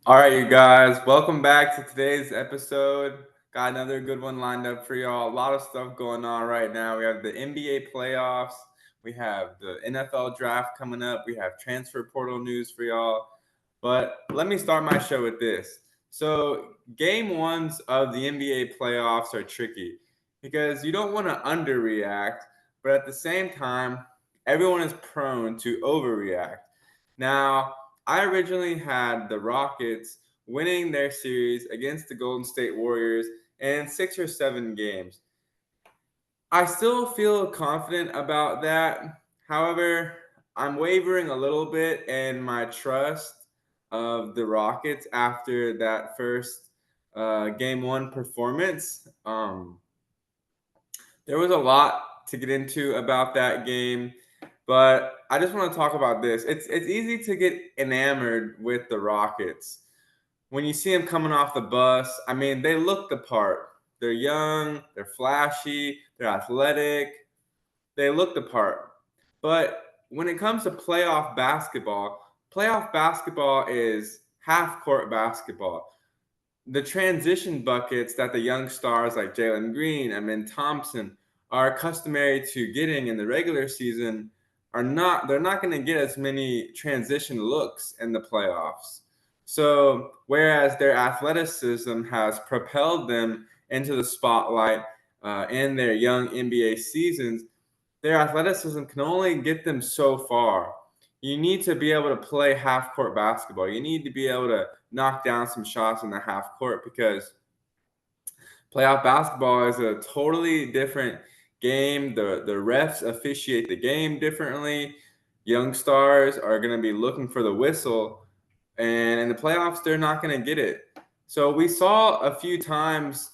All right, you guys, welcome back to today's episode. Got another good one lined up for y'all. A lot of stuff going on right now. We have the NBA playoffs, we have the NFL draft coming up, we have transfer portal news for y'all. But let me start my show with this. So, game ones of the NBA playoffs are tricky because you don't want to underreact, but at the same time, everyone is prone to overreact. Now, I originally had the Rockets winning their series against the Golden State Warriors in 6 or 7 games. I still feel confident about that. However, I'm wavering a little bit in my trust of the Rockets after that first game one performance. There was a lot to get into about that game, but I just want to talk about this. It's easy to get enamored with the Rockets. When you see them coming off the bus, I mean, they look the part. They're young, they're flashy, they're athletic, they look the part. But when it comes to playoff basketball is half court basketball. The transition buckets that the young stars like Jalen Green and Min Thompson are customary to getting in the regular season they're not going to get as many transition looks in the playoffs. So whereas their athleticism has propelled them into the spotlight in their young NBA seasons, their athleticism can only get them so far. You need to be able to play half court basketball. You need to be able to knock down some shots in the half court because playoff basketball is a totally different game. The refs officiate the game differently. Young stars are going to be looking for the whistle, and in the playoffs, they're not going to get it. So we saw a few times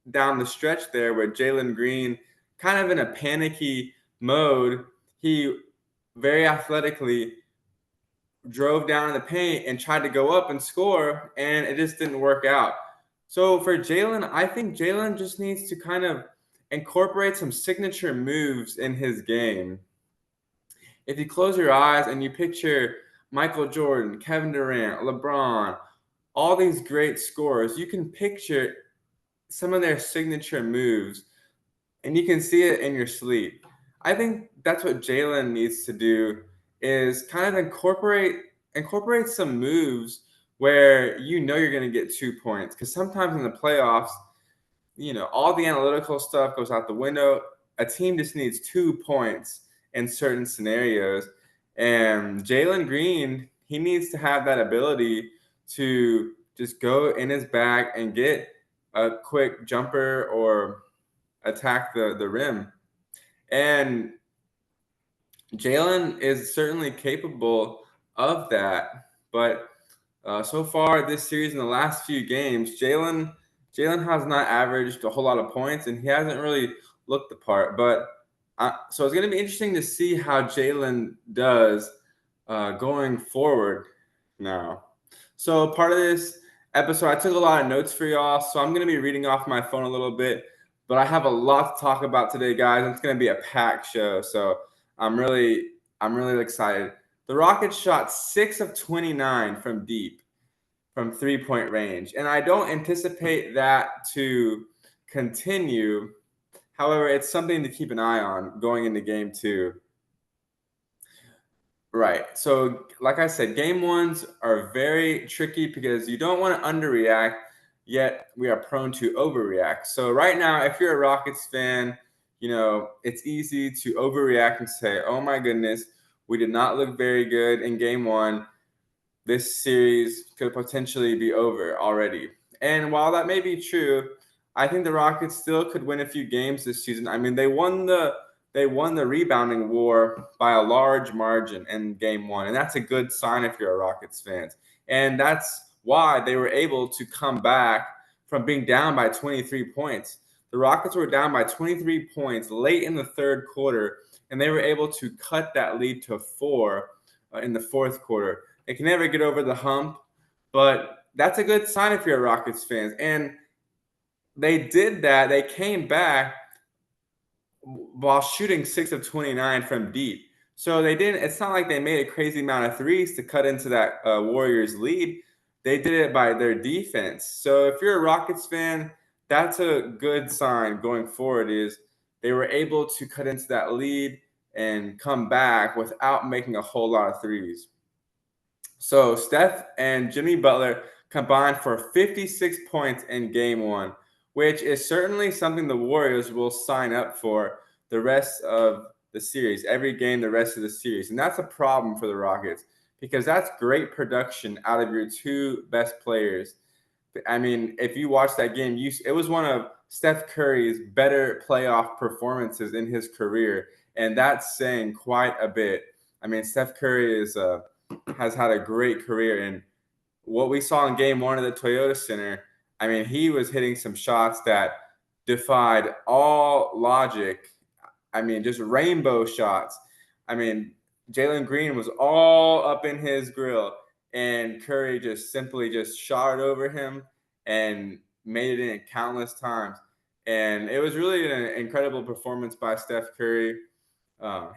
down the stretch there where Jalen Green, kind of in a panicky mode, he very athletically drove down in the paint and tried to go up and score, and it just didn't work out. So for Jalen, I think Jalen just needs to kind of incorporate some signature moves in his game. If you close your eyes and you picture Michael Jordan, Kevin Durant, LeBron, all these great scorers, you can picture some of their signature moves and you can see it in your sleep. I think that's what Jalen needs to do is kind of incorporate some moves where you know you're going to get 2 points because sometimes in the playoffs, all the analytical stuff goes out the window. A team just needs 2 points in certain scenarios, and Jalen Green, he needs to have that ability to just go in his bag and get a quick jumper or attack the rim. And Jalen is certainly capable of that. But so far this series, in the last few games, Jalen has not averaged a whole lot of points, and he hasn't really looked the part. But so it's going to be interesting to see how Jalen does going forward now. So part of this episode, I took a lot of notes for y'all, so I'm going to be reading off my phone a little bit. But I have a lot to talk about today, guys. It's going to be a packed show, so I'm really I'm really excited. The Rockets shot 6 of 29 from deep, from 3-point range, and I don't anticipate that to continue. However, it's something to keep an eye on going into game 2. Right. So, like I said, game ones are very tricky because you don't want to underreact, yet we are prone to overreact. So, right now, if you're a Rockets fan, it's easy to overreact and say, oh my goodness, we did not look very good in game one. This series could potentially be over already. And while that may be true, I think the Rockets still could win a few games this season. I mean, they won the rebounding war by a large margin in game one, and that's a good sign if you're a Rockets fan. And that's why they were able to come back from being down by 23 points. The Rockets were down by 23 points late in the third quarter, and they were able to cut that lead to 4 in the fourth quarter. They can never get over the hump, but that's a good sign if you're a Rockets fans. And they did that. They came back while shooting 6 of 29 from deep. So they didn't. It's not like they made a crazy amount of threes to cut into that Warriors lead. they did it by their defense. So if you're a Rockets fan, that's a good sign going forward is they were able to cut into that lead and come back without making a whole lot of threes. So Steph and Jimmy Butler combined for 56 points in game one, which is certainly something the Warriors will sign up for the rest of the series, every game the rest of the series. And that's a problem for the Rockets because that's great production out of your two best players. I mean, if you watch that game, it was one of Steph Curry's better playoff performances in his career, and that's saying quite a bit. I mean, Steph Curry has had a great career, and what we saw in Game One of the Toyota Center, I mean, he was hitting some shots that defied all logic. I mean, just rainbow shots. I mean, Jalen Green was all up in his grill, and Curry just simply just shot it over him and made it in countless times. And it was really an incredible performance by Steph Curry.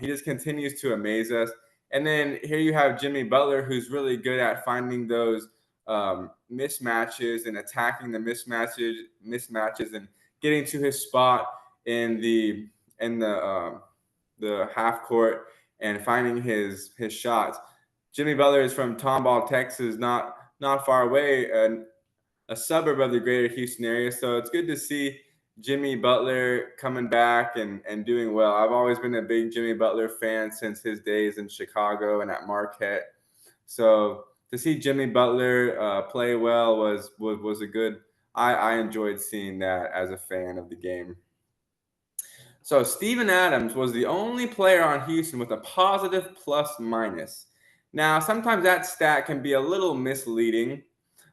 He just continues to amaze us. And then here you have Jimmy Butler, who's really good at finding those mismatches and attacking the mismatches, and getting to his spot in the half court and finding his shots. Jimmy Butler is from Tomball, Texas, not far away, and a suburb of the greater Houston area. So it's good to see Jimmy Butler coming back and doing well. I've always been a big Jimmy Butler fan since his days in Chicago and at Marquette. So to see Jimmy Butler play well was a good. I enjoyed seeing that as a fan of the game. So Steven Adams was the only player on Houston with a positive plus minus. Now sometimes that stat can be a little misleading,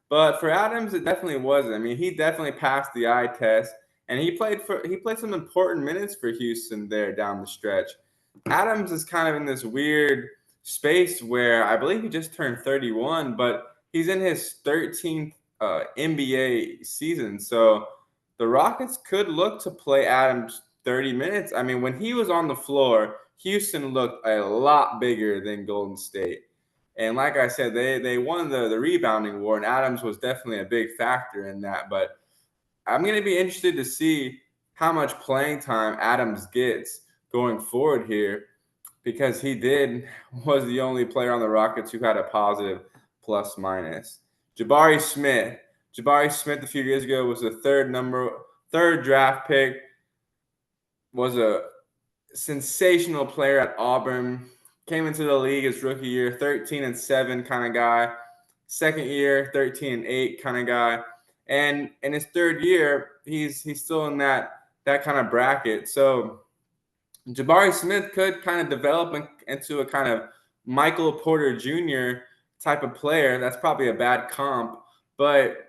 but for Adams, it definitely wasn't. I mean, he definitely passed the eye test, and he played some important minutes for Houston there down the stretch. Adams is kind of in this weird space where I believe he just turned 31, but he's in his 13th NBA season. So the Rockets could look to play Adams 30 minutes. I mean, when he was on the floor, Houston looked a lot bigger than Golden State. And like I said, they won the rebounding war, and Adams was definitely a big factor in that. But I'm going to be interested to see how much playing time Adams gets going forward here, because was the only player on the Rockets who had a positive plus minus. Jabari Smith. Jabari Smith a few years ago was the third draft pick, was a sensational player at Auburn. Came into the league his rookie year, 13-7 kind of guy. Second year, 13-8 kind of guy. And in his third year, he's still in that kind of bracket. So Jabari Smith could kind of develop into a kind of Michael Porter Jr. type of player. That's probably a bad comp, but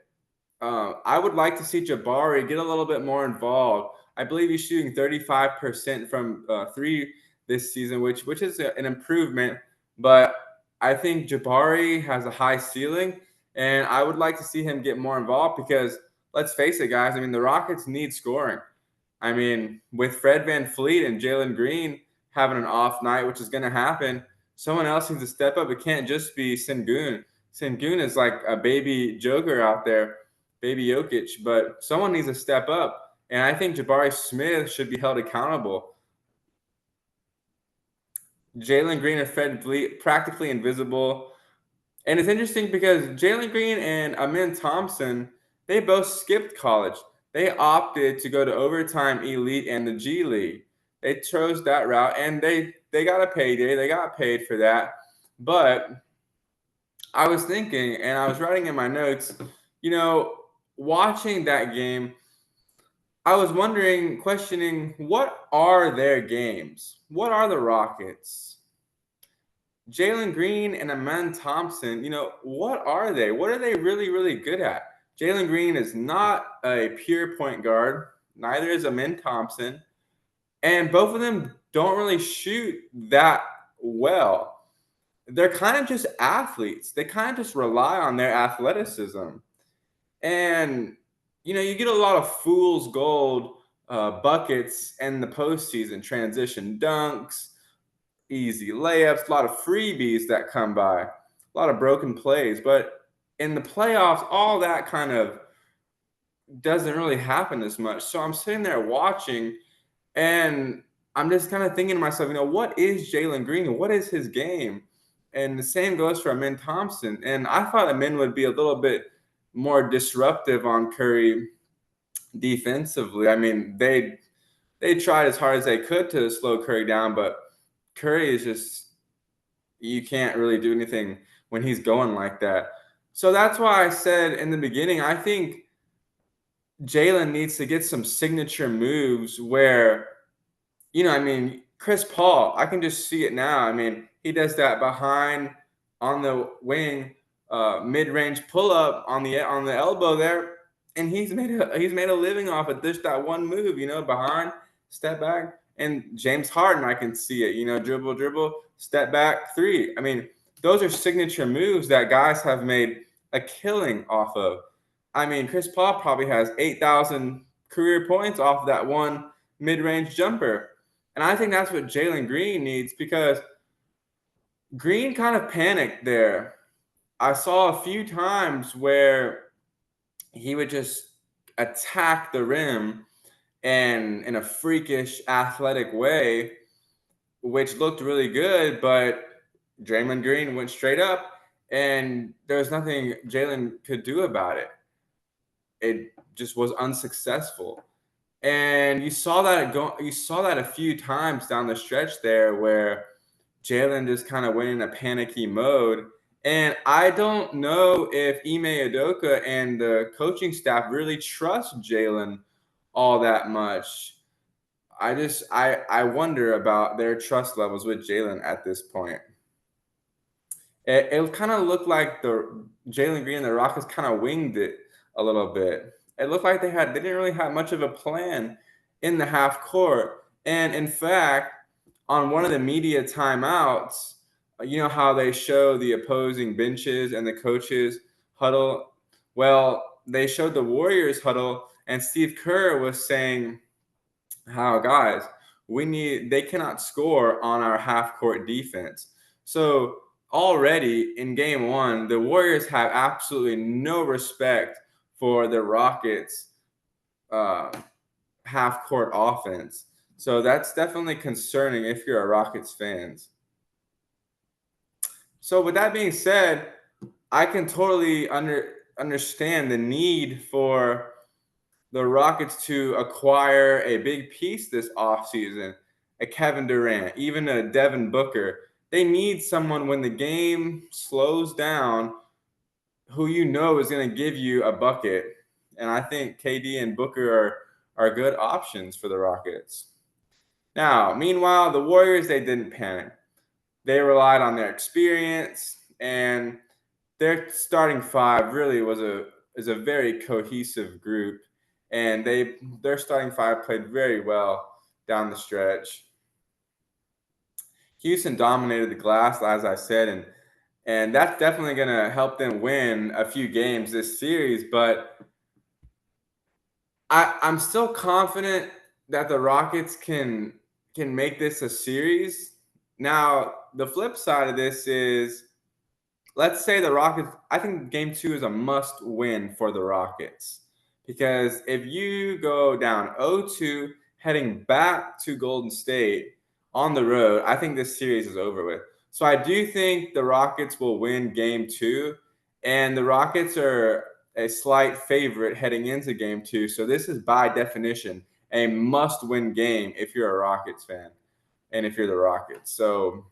I would like to see Jabari get a little bit more involved. I believe he's shooting 35% from three this season, which is an improvement. But I think Jabari has a high ceiling, and I would like to see him get more involved because let's face it, guys. I mean, the Rockets need scoring. I mean, with Fred VanVleet and Jalen Green having an off night, which is going to happen, someone else needs to step up. It can't just be Sengun. Sengun is like a baby Joker out there, baby Jokic, but someone needs to step up. And I think Jabari Smith should be held accountable. Jalen Green and Fred VanVleet practically invisible. And it's interesting because Jalen Green and Amin Thompson, they both skipped college. They opted to go to Overtime Elite and the G League. They chose that route, and they got a payday. They got paid for that. But I was thinking, and I was writing in my notes, watching that game, I was questioning, what are their games? What are the Rockets? Jalen Green and Amin Thompson, what are they? What are they really, really good at? Jalen Green is not a pure point guard. Neither is Amin Thompson. And both of them don't really shoot that well. They're kind of just athletes. They kind of just rely on their athleticism. And, you get a lot of fool's gold buckets in the postseason, transition dunks, easy layups, a lot of freebies that come by, a lot of broken plays. But in the playoffs, all that kind of doesn't really happen as much. So I'm sitting there watching, and I'm just kind of thinking to myself, what is Jalen Green? What is his game? And the same goes for Amin Thompson. And I thought Amin would be a little bit more disruptive on Curry defensively. I mean, they tried as hard as they could to slow Curry down, but Curry is just, you can't really do anything when he's going like that. So that's why I said in the beginning, I think Jalen needs to get some signature moves where, I mean, Chris Paul, I can just see it now. I mean, he does that behind on the wing, mid-range pull-up on the elbow there, and he's made a living off of just that one move, behind, step back. And James Harden, I can see it, dribble, dribble, step back, three. I mean, those are signature moves that guys have made a killing off of. I mean, Chris Paul probably has 8,000 career points off that one mid-range jumper. And I think that's what Jalen Green needs, because Green kind of panicked there. I saw a few times where he would just attack the rim and in a freakish athletic way, which looked really good, but Draymond Green went straight up and there was nothing Jalen could do about it. It just was unsuccessful. And you saw that a few times down the stretch there where Jalen just kind of went in a panicky mode. And I don't know if Ime Udoka and the coaching staff really trust Jalen all that much. I wonder about their trust levels with Jalen at this point. It kind of looked like the Jalen Green and the Rockets kind of winged it a little bit. It looked like they didn't really have much of a plan in the half court. And in fact, on one of the media timeouts, you know how they show the opposing benches and the coaches huddle? Well, they showed the Warriors huddle, and Steve Kerr was saying how, guys, they cannot score on our half court defense. So already in game one, the Warriors have absolutely no respect for the Rockets uh, half court offense. So that's definitely concerning if you're a Rockets fans. So with that being said, I can totally understand the need for the Rockets to acquire a big piece this offseason, a Kevin Durant, even a Devin Booker. They need someone when the game slows down who is going to give you a bucket. And I think KD and Booker are good options for the Rockets. Now, meanwhile, the Warriors, they didn't panic. They relied on their experience, and their starting five really is a very cohesive group, and their starting five played very well down the stretch. Houston dominated the glass, as I said, and that's definitely going to help them win a few games this series. But I'm still confident that the Rockets can make this a series. Now, the flip side of this is, let's say the Rockets, I think game two is a must win for the Rockets, because if you go down 0-2 heading back to Golden State on the road, I think this series is over with. So I do think the Rockets will win game two, and the Rockets are a slight favorite heading into game two. So this is by definition a must win game if you're a Rockets fan and if you're the Rockets. So,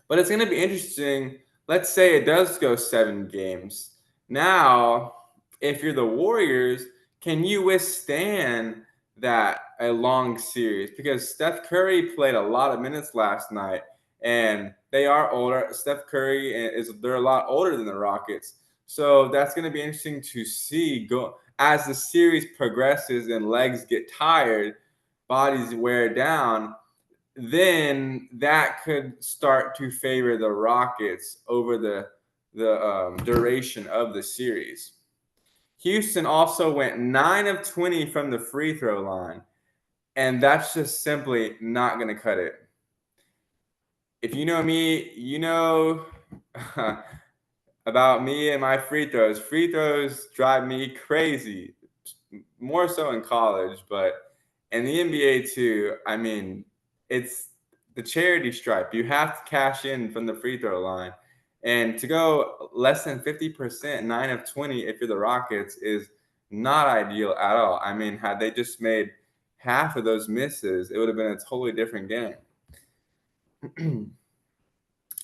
but it's going to be interesting. Let's say it does go 7 games. Now, if you're the Warriors, can you withstand that a long series? Because Steph Curry played a lot of minutes last night, and they are older. Steph Curry they're a lot older than the Rockets. So that's going to be interesting to see go as the series progresses and legs get tired, bodies wear down. Then that could start to favor the Rockets over the duration of the series. Houston also went 9 of 20 from the free throw line, and that's just simply not going to cut it. If you know me, about me and my free throws. Free throws drive me crazy, more so in college, but in the NBA too. I mean, it's the charity stripe. You have to cash in from the free throw line. And to go less than 50%, 9 of 20, if you're the Rockets, is not ideal at all. I mean, had they just made half of those misses, it would have been a totally different game.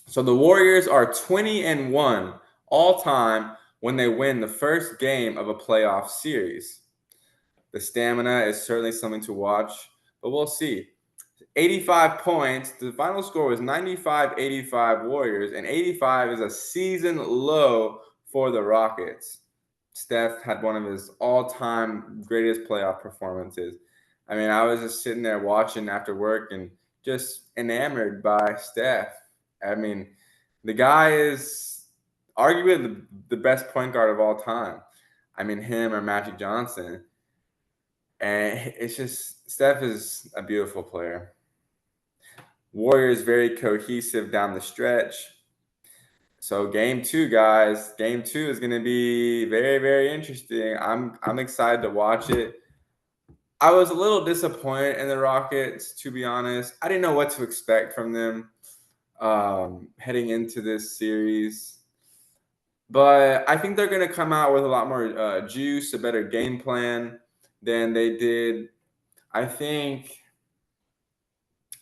So the Warriors are 20-1 all time when they win the first game of a playoff series. The stamina is certainly something to watch, but we'll see. 85 points. The final score was 95-85 Warriors, and 85 is a season low for the Rockets. Steph had one of his all-time greatest playoff performances. I mean, I was just sitting there watching after work and just enamored by Steph. I mean, the guy is arguably the best point guard of all time. I mean, him or Magic Johnson. And it's just, Steph is a beautiful player. Warriors very cohesive down the stretch. So game 2, guys. Game 2 is going to be very, very interesting. I'm excited to watch it. I was a little disappointed in the Rockets, to be honest. I didn't know what to expect from them heading into this series. But I think they're going to come out with a lot more juice, a better game plan than they did. I think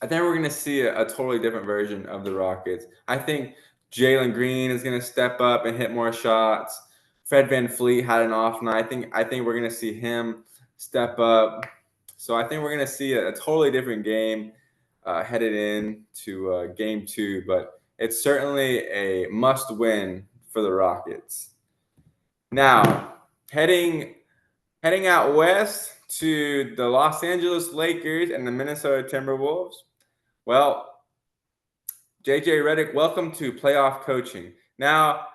we're going to see a totally different version of the Rockets. I think Jalen Green is going to step up and hit more shots. Fred VanVleet had an off night. I think we're going to see him step up. So I think we're going to see a totally different game headed into game 2. But it's certainly a must-win for the Rockets. Now, heading out west to the Los Angeles Lakers and the Minnesota Timberwolves. Well, JJ Redick, welcome to playoff coaching. Now,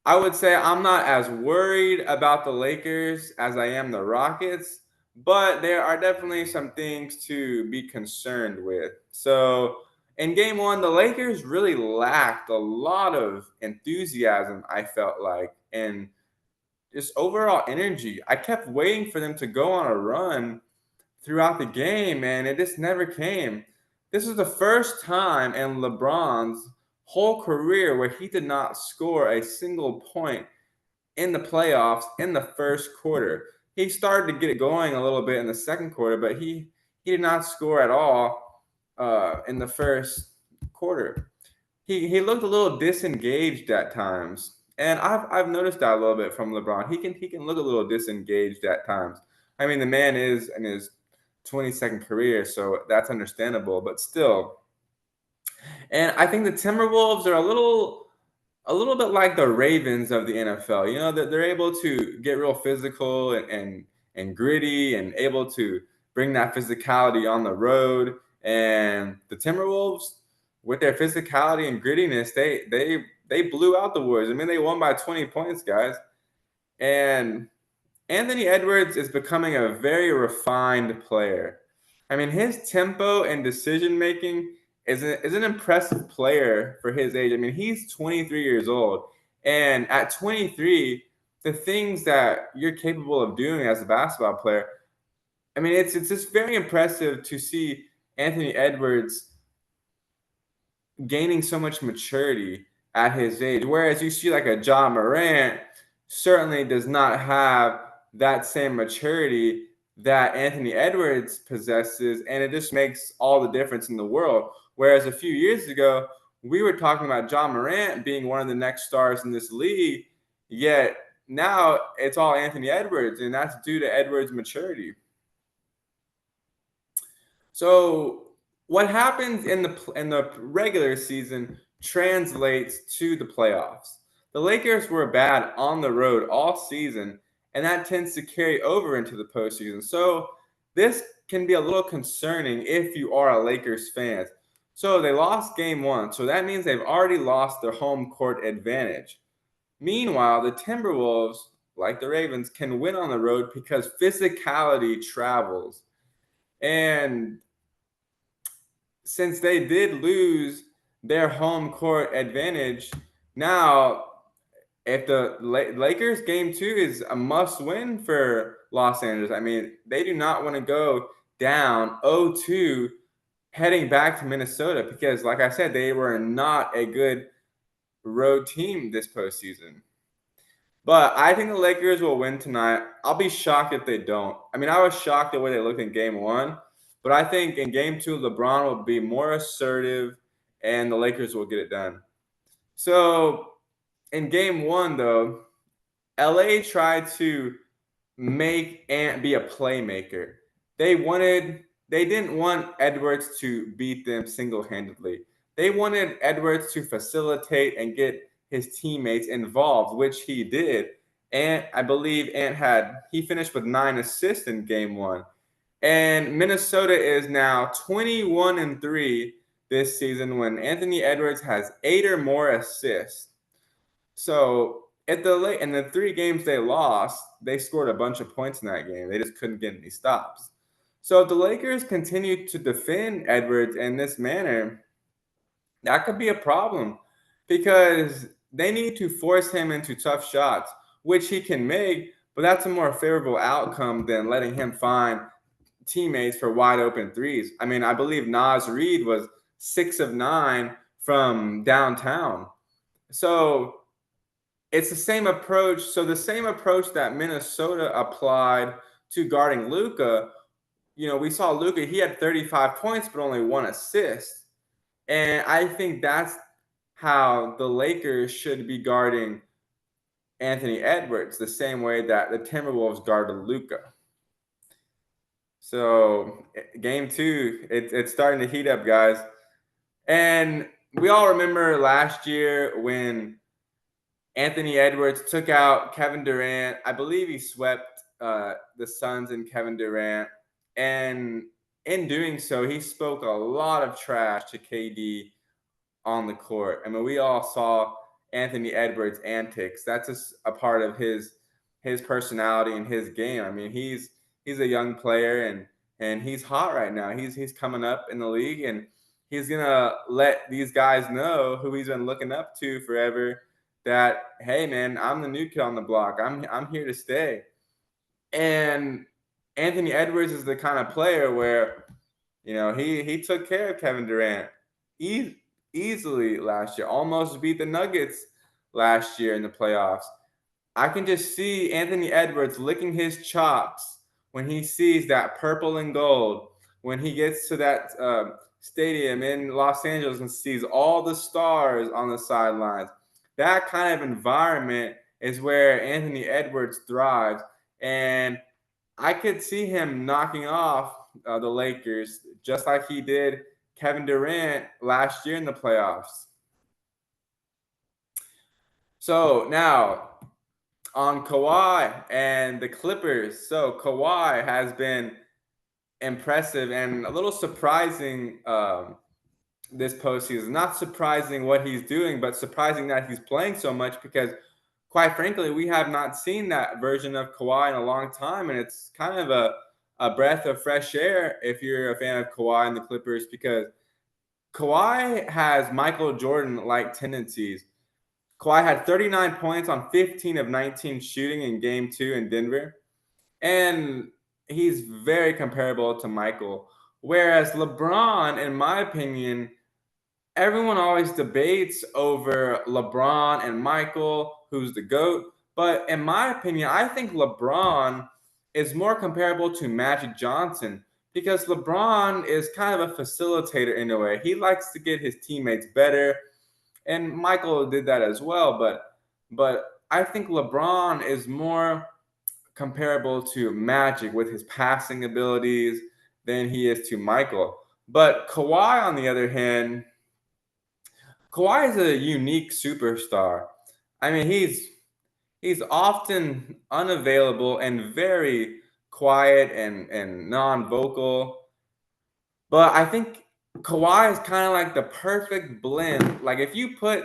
I would say I'm not as worried about the Lakers as I am the Rockets, but there are definitely some things to be concerned with. So, in game 1, the Lakers really lacked a lot of enthusiasm, I felt like, and just overall energy. I kept waiting for them to go on a run throughout the game, and it just never came. This is the first time in LeBron's whole career where he did not score a single point in the playoffs in the first quarter. He started to get it going a little bit in the second quarter, but he did not score at all in the first quarter. He looked a little disengaged at times, and I've noticed that a little bit from LeBron. He can look a little disengaged at times. I mean, the man is in his 22nd career, so that's understandable. But still, and I think the Timberwolves are a little bit like the Ravens of the NFL. You know, that they're able to get real physical and gritty and able to bring that physicality on the road. And the Timberwolves, with their physicality and grittiness, they blew out the Warriors. I mean, they won by 20 points, guys. And Anthony Edwards is becoming a very refined player. I mean, his tempo and decision making is an impressive player for his age. I mean, he's 23 years old. And at 23, the things that you're capable of doing as a basketball player, I mean, it's just very impressive to see Anthony Edwards gaining so much maturity at his age. Whereas you see like a Ja Morant certainly does not have that same maturity that Anthony Edwards possesses, and it just makes all the difference in the world. Whereas a few years ago, we were talking about Ja Morant being one of the next stars in this league, yet now it's all Anthony Edwards, and that's due to Edwards' maturity. So what happens in the regular season translates to the playoffs. The Lakers were bad on the road all season, and that tends to carry over into the postseason. So this can be a little concerning if you are a Lakers fan. So they lost game 1, so that means they've already lost their home court advantage. Meanwhile, the Timberwolves, like the Ravens, can win on the road because physicality travels. And since they did lose their home court advantage, now if the Lakers game 2 is a must win for Los Angeles. I mean, they do not want to go down 0-2 heading back to Minnesota because, like I said, they were not a good road team this postseason. But I think the Lakers will win tonight. I'll be shocked if they don't. I mean, I was shocked the way they looked in game 1, but I think in game 2, LeBron will be more assertive and the Lakers will get it done. So in game 1, though, LA tried to make Ant be a playmaker. They didn't want Edwards to beat them single-handedly. They wanted Edwards to facilitate and get his teammates involved, which he did. And I believe he finished with 9 assists in game 1. And Minnesota is now 21-3 this season when Anthony Edwards has 8 or more assists. So in the 3 games they lost, they scored a bunch of points in that game. They just couldn't get any stops. So if the Lakers continue to defend Edwards in this manner, that could be a problem because they need to force him into tough shots, which he can make, but that's a more favorable outcome than letting him find teammates for wide open threes. I mean, I believe Naz Reid was 6 of 9 from downtown. So it's the same approach. So the same approach that Minnesota applied to guarding Luka, we saw Luka, he had 35 points, but only 1 assist. And I think that's how the Lakers should be guarding Anthony Edwards, the same way that the Timberwolves guarded Luka. So game 2, it's starting to heat up, guys. And we all remember last year when Anthony Edwards took out Kevin Durant. I believe he swept the Suns and Kevin Durant. And in doing so, he spoke a lot of trash to KD on the court. I mean, we all saw Anthony Edwards' antics. That's just a part of his personality and his game. I mean, he's a young player and he's hot right now. He's coming up in the league and he's gonna let these guys know who he's been looking up to forever that, hey man, I'm the new kid on the block. I'm here to stay. And Anthony Edwards is the kind of player where, he took care of Kevin Durant easily last year, almost beat the Nuggets last year in the playoffs. I can just see Anthony Edwards licking his chops when he sees that purple and gold, when he gets to that stadium in Los Angeles and sees all the stars on the sidelines. That kind of environment is where Anthony Edwards thrives. And I could see him knocking off the Lakers just like he did Kevin Durant last year in the playoffs. So now on Kawhi and the Clippers. So Kawhi has been impressive and a little surprising this postseason. Not surprising what he's doing, but surprising that he's playing so much because, quite frankly, we have not seen that version of Kawhi in a long time, and it's kind of a breath of fresh air if you're a fan of Kawhi and the Clippers because Kawhi has Michael Jordan-like tendencies. Kawhi had 39 points on 15 of 19 shooting in Game 2 in Denver, and he's very comparable to Michael. Whereas LeBron, in my opinion, everyone always debates over LeBron and Michael, who's the GOAT. But in my opinion, I think LeBron is more comparable to Magic Johnson because LeBron is kind of a facilitator in a way. He likes to get his teammates better, and Michael did that as well. But I think LeBron is more comparable to Magic with his passing abilities than he is to Michael. But Kawhi, on the other hand, Kawhi is a unique superstar. I mean, he's often unavailable and very quiet and non-vocal. But I think Kawhi is kind of like the perfect blend. Like if you put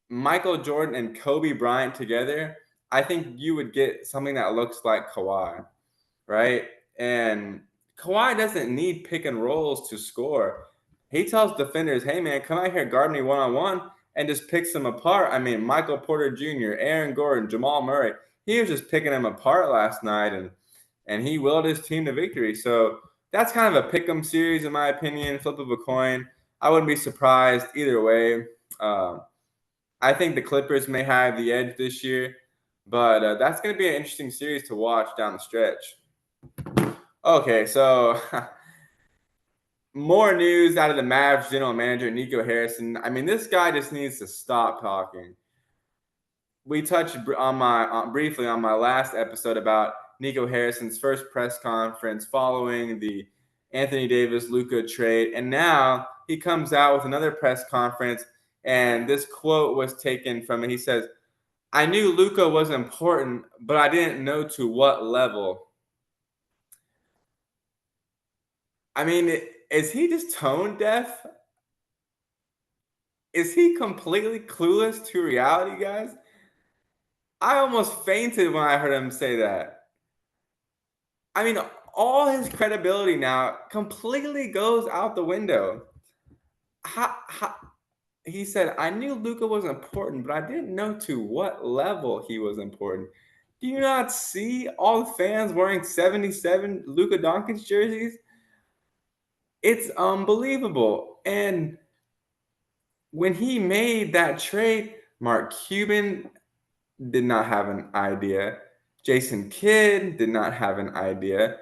Michael Jordan and Kobe Bryant together, I think you would get something that looks like Kawhi, right? And Kawhi doesn't need pick and rolls to score. He tells defenders, hey man, come out here, guard me one-on-one, and just picks them apart. I mean, Michael Porter Jr., Aaron Gordon, Jamal Murray, he was just picking them apart last night, and he willed his team to victory. So that's kind of a pick'em series, in my opinion, flip of a coin. I wouldn't be surprised either way. Um, I think the Clippers may have the edge this year, but that's going to be an interesting series to watch down the stretch. Okay, so more news out of the Mavs general manager, Nico Harrison. I mean, this guy just needs to stop talking. We touched briefly on my last episode about Nico Harrison's first press conference following the Anthony Davis-Luka trade, and now he comes out with another press conference, and this quote was taken from it. He says, "I knew Luka was important, but I didn't know to what level." I mean, is he just tone deaf? Is he completely clueless to reality, guys? I almost fainted when I heard him say that. I mean, all his credibility now completely goes out the window. He said, "I knew Luka was important, but I didn't know to what level he was important." Do you not see all the fans wearing 77 Luka Doncic jerseys? It's unbelievable. And when he made that trade, Mark Cuban did not have an idea. Jason Kidd did not have an idea.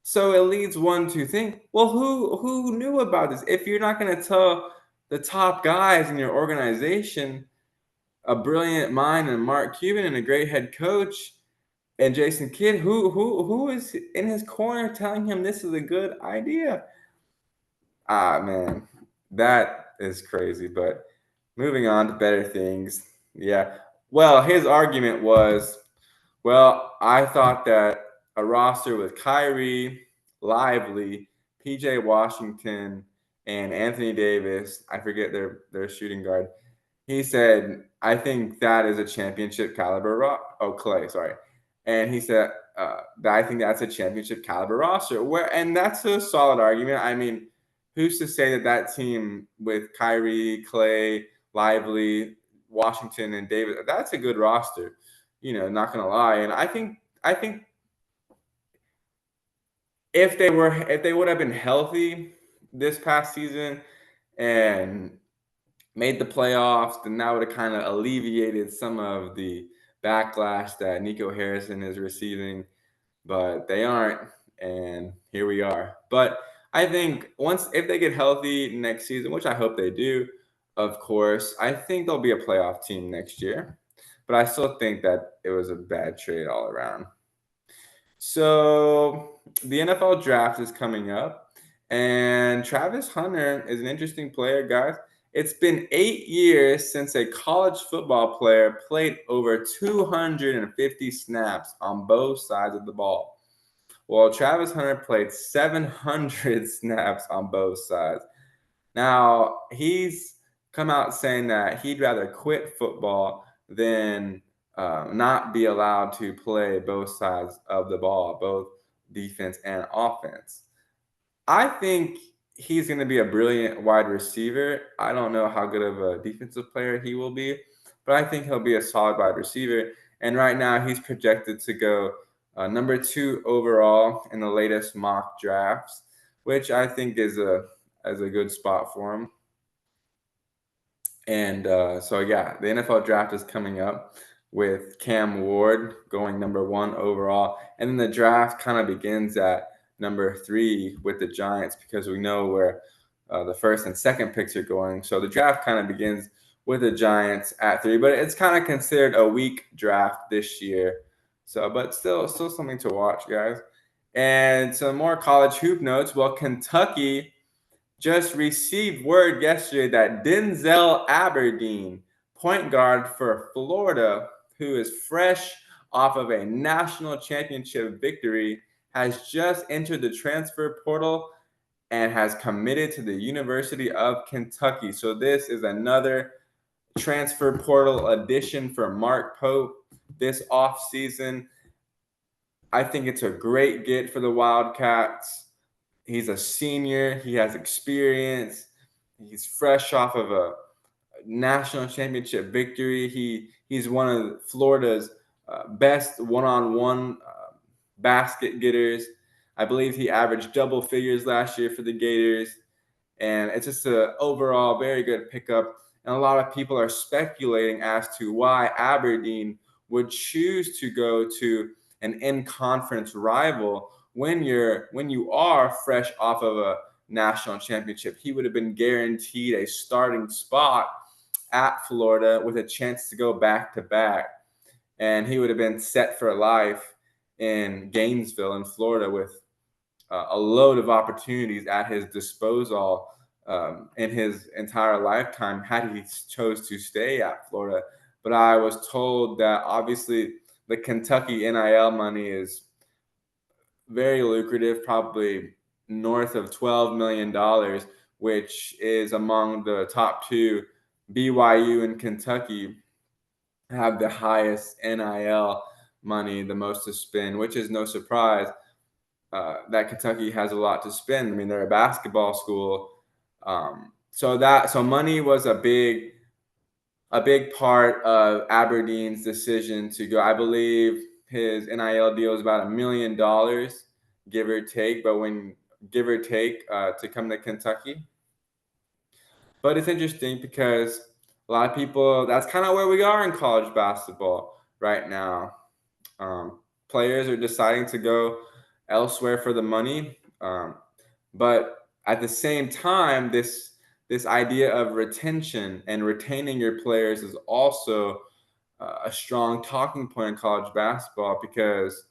So it leads one to think, well, who knew about this? If you're not going to tell the top guys in your organization, a brilliant mind and Mark Cuban and a great head coach and Jason Kidd, who is in his corner telling him this is a good idea? Ah, man, that is crazy. But moving on to better things. Yeah. Well, his argument was, well, I thought that a roster with Kyrie, Lively, PJ Washington, and Anthony Davis, I forget their shooting guard. He said, I think that is a championship caliber Clay, sorry. And he said that I think that's a championship caliber roster. And that's a solid argument. I mean, who's to say that that team with Kyrie, Clay, Lively, Washington, and Davis, that's a good roster. Not gonna lie. And I think if they would have been healthy this past season and made the playoffs, then that would have kind of alleviated some of the backlash that Nico Harrison is receiving. But they aren't, and here we are. But I think if they get healthy next season, which I hope they do, of course, I think they'll be a playoff team next year. But I still think that it was a bad trade all around. So the NFL draft is coming up, and Travis Hunter is an interesting player, guys. It's been 8 years since a college football player played over 250 snaps on both sides of the ball. Well, Travis Hunter played 700 snaps on both sides. Now, he's come out saying that he'd rather quit football than not be allowed to play both sides of the ball, both defense and offense. I think he's going to be a brilliant wide receiver. I don't know how good of a defensive player he will be, but I think he'll be a solid wide receiver. And right now, he's projected to go number 2 overall in the latest mock drafts, which I think is a good spot for him. And so, yeah, the NFL draft is coming up with Cam Ward going number 1 overall. And then the draft kind of begins at number 3 with the Giants because we know where the first and second picks are going. So the draft kind of begins with the Giants at 3, but it's kind of considered a weak draft this year. So, but still something to watch, guys. And some more college hoop notes. Well, Kentucky just received word yesterday that Denzel Aberdeen, point guard for Florida, who is fresh off of a national championship victory, has just entered the transfer portal and has committed to the University of Kentucky. So this is another transfer portal addition for Mark Pope this offseason. I think it's a great get for the Wildcats. He's a senior. He has experience. He's fresh off of a national championship victory. He's one of Florida's best one-on-one basket getters. I believe he averaged double figures last year for the Gators, and it's just a overall very good pickup. And a lot of people are speculating as to why Aberdeen would choose to go to an in-conference rival when you are fresh off of a national championship. He would have been guaranteed a starting spot at Florida with a chance to go back to back, and he would have been set for life in Gainesville in Florida with a load of opportunities at his disposal in his entire lifetime had he chose to stay at Florida. But I was told that obviously the Kentucky NIL money is very lucrative, probably north of $12 million, which is among the top two. BYU and Kentucky have the highest NIL money, the most to spend, which is no surprise that Kentucky has a lot to spend. I mean, they're a basketball school, so money was a big part of Aberdeen's decision to go. I believe his NIL deal is about $1 million, give or take. But when give or take to come to Kentucky, but it's interesting because a lot of people, that's kind of where we are in college basketball right now. Players are deciding to go elsewhere for the money, but at the same time, this idea of retention and retaining your players is also a strong talking point in college basketball because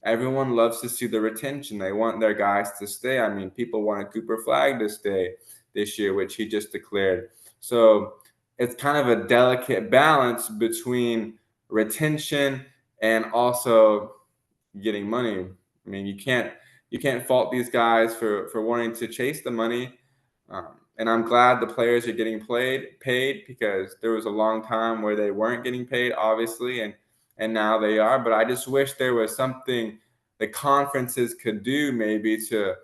everyone loves to see the retention. They want their guys to stay. I mean, people wanted Cooper Flag to stay this year, which he just declared. So it's kind of a delicate balance between retention and also getting money. I mean, you can't fault these guys for wanting to chase the money. And I'm glad the players are getting paid because there was a long time where they weren't getting paid, obviously, and now they are. But I just wish there was something the conferences could do maybe to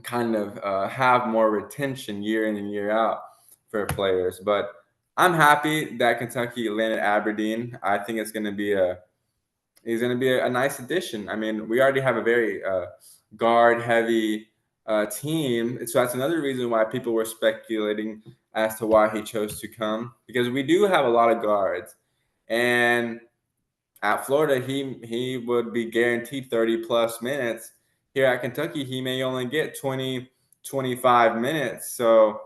kind of have more retention year in and year out for players. But I'm happy that Kentucky landed Aberdeen. I think it's going to be a nice addition. I mean, we already have a very guard heavy team, so that's another reason why people were speculating as to why he chose to come, because we do have a lot of guards, and at Florida he would be guaranteed 30 plus minutes. Here at Kentucky he may only get 20 25 minutes. So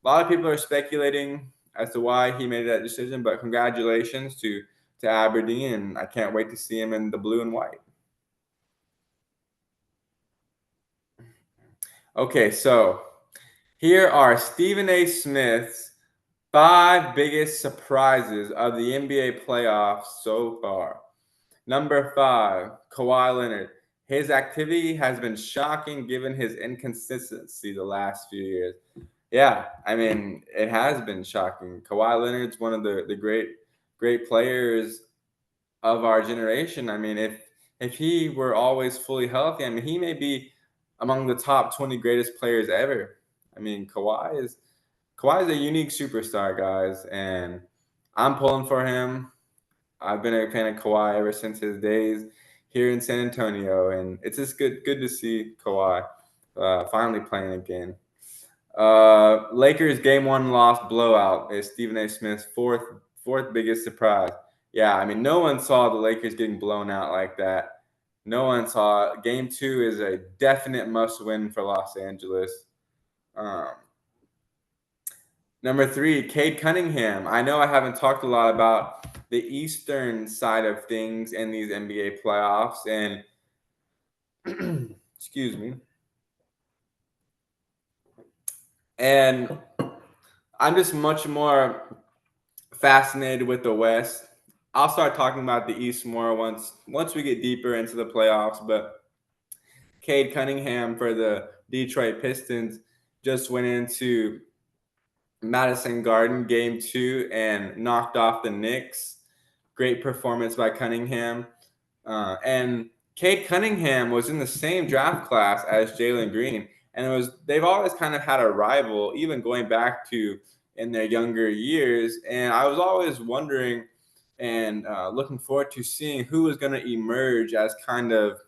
a lot of people are speculating as to why he made that decision, but congratulations to Aberdeen, and I can't wait to see him in the blue and white. Okay, so here are Stephen A. Smith's 5 biggest surprises of the NBA playoffs so far. Number 5, Kawhi Leonard. His activity has been shocking given his inconsistency the last few years. Yeah, I mean, it has been shocking. Kawhi Leonard's one of the great players of our generation. I mean, if he were always fully healthy, I mean, he may be among the top 20 greatest players ever. I mean, Kawhi is a unique superstar, guys, and I'm pulling for him. I've been a fan of Kawhi ever since his days here in San Antonio, and it's just good to see Kawhi finally playing again. Lakers game 1 loss blowout is Stephen A. Smith's fourth biggest surprise. Yeah, I mean, no one saw the Lakers getting blown out like that. No one saw it. Game 2 is a definite must win for Los Angeles. Um, Number 3, Cade Cunningham. I know I haven't talked a lot about the Eastern side of things in these NBA playoffs, and excuse me. And I'm just much more fascinated with the West. I'll start talking about the East more once we get deeper into the playoffs. But Cade Cunningham for the Detroit Pistons just went into Madison Garden game 2 and knocked off the Knicks. Great performance by Cunningham. And Cade Cunningham was in the same draft class as Jalen Green. And they've always kind of had a rival, even going back to in their younger years. And I was always wondering and looking forward to seeing who was going to emerge as kind of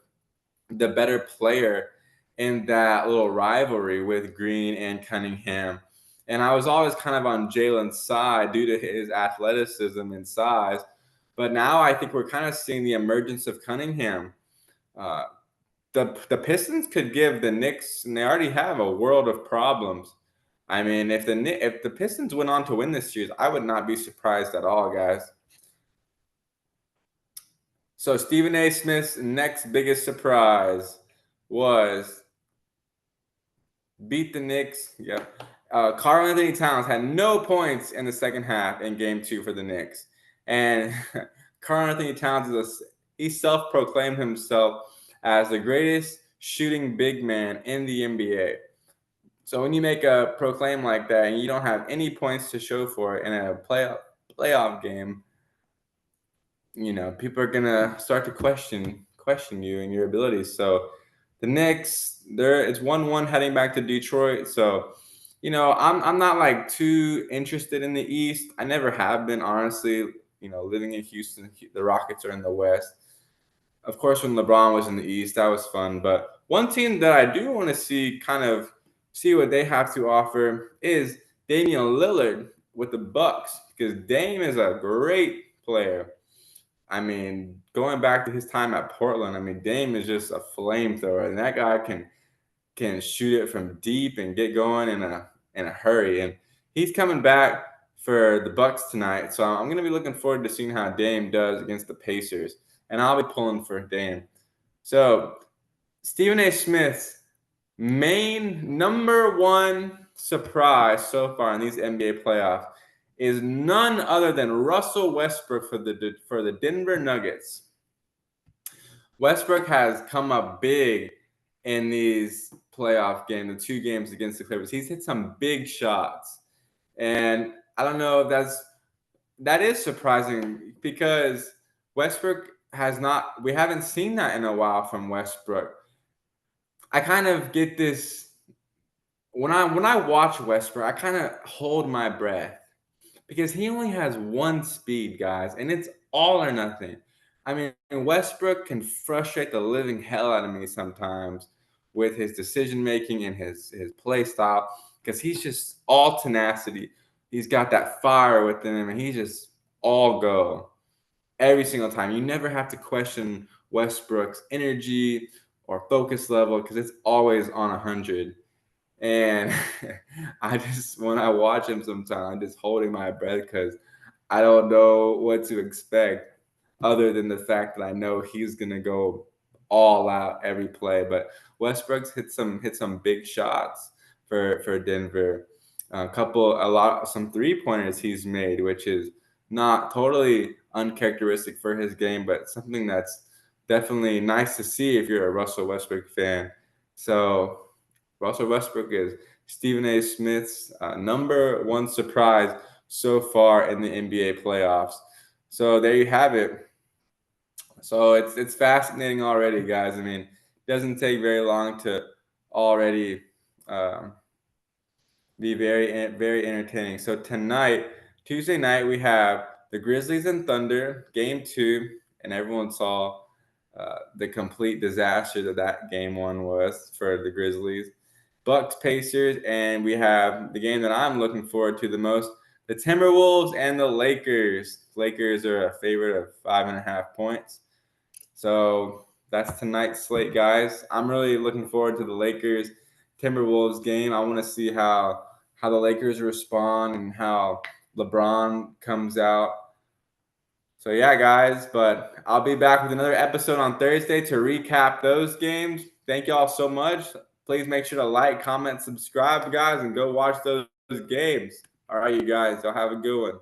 the better player in that little rivalry with Green and Cunningham. And I was always kind of on Jalen's side due to his athleticism and size. But now I think we're kind of seeing the emergence of Cunningham. Uh, the Pistons could give the Knicks, and they already have a world of problems. I mean, if the Pistons went on to win this series, I would not be surprised at all, guys. So Stephen A. Smith's next biggest surprise was beat the Knicks. Yep. Karl Anthony Towns had no points in the second half in Game 2 for the Knicks, and Karl Anthony Towns he self-proclaimed himself as the greatest shooting big man in the NBA. So when you make a proclaim like that and you don't have any points to show for it in a playoff game, people are gonna start to question you and your abilities. So the Knicks, it's 1-1 heading back to Detroit. So, I'm not like too interested in the East. I never have been, honestly. Living in Houston, the Rockets are in the West. Of course, when LeBron was in the East, that was fun. But one team that I do want to see what they have to offer is Damian Lillard with the Bucks, because Dame is a great player. I mean, going back to his time at Portland, I mean, Dame is just a flamethrower, and that guy can shoot it from deep and get going in a hurry. And he's coming back for the Bucks tonight, so I'm going to be looking forward to seeing how Dame does against the Pacers, and I'll be pulling for Dame. So Stephen A. Smith's main number one surprise so far in these NBA playoffs is none other than Russell Westbrook for the Denver Nuggets. Westbrook has come up big in these playoff games, the 2 games against the Clippers. He's hit some big shots. And I don't know if that is surprising, because Westbrook we haven't seen that in a while from Westbrook. I kind of get this when I watch Westbrook, I kind of hold my breath, because he only has one speed, guys, and it's all or nothing. I mean, Westbrook can frustrate the living hell out of me sometimes with his decision making and his play style, because he's just all tenacity. He's got that fire within him, and he's just all go every single time. You never have to question Westbrook's energy or focus level, because it's always on 100. And when I watch him sometimes, I'm just holding my breath, because I don't know what to expect, other than the fact that I know he's going to go all out every play. But Westbrook's hit some big shots for Denver. Some 3-pointers he's made, which is not totally uncharacteristic for his game, but something that's definitely nice to see if you're a Russell Westbrook fan. So Russell Westbrook is Stephen A. Smith's number one surprise so far in the NBA playoffs. So there you have it. So it's fascinating already, guys. I mean, it doesn't take very long to already be very entertaining. So tonight, Tuesday night, we have the Grizzlies and Thunder, Game 2, and everyone saw the complete disaster that Game 1 was for the Grizzlies. Bucks, Pacers, and we have the game that I'm looking forward to the most, the Timberwolves and the Lakers. Lakers are a favorite of 5.5 points. So that's tonight's slate, guys. I'm really looking forward to the Lakers Timberwolves game. I want to see how the Lakers respond and how LeBron comes out. So yeah, guys, but I'll be back with another episode on Thursday to recap those games. Thank y'all so much. Please make sure to like, comment, subscribe, guys, and go watch those games. All right, you guys, y'all have a good one.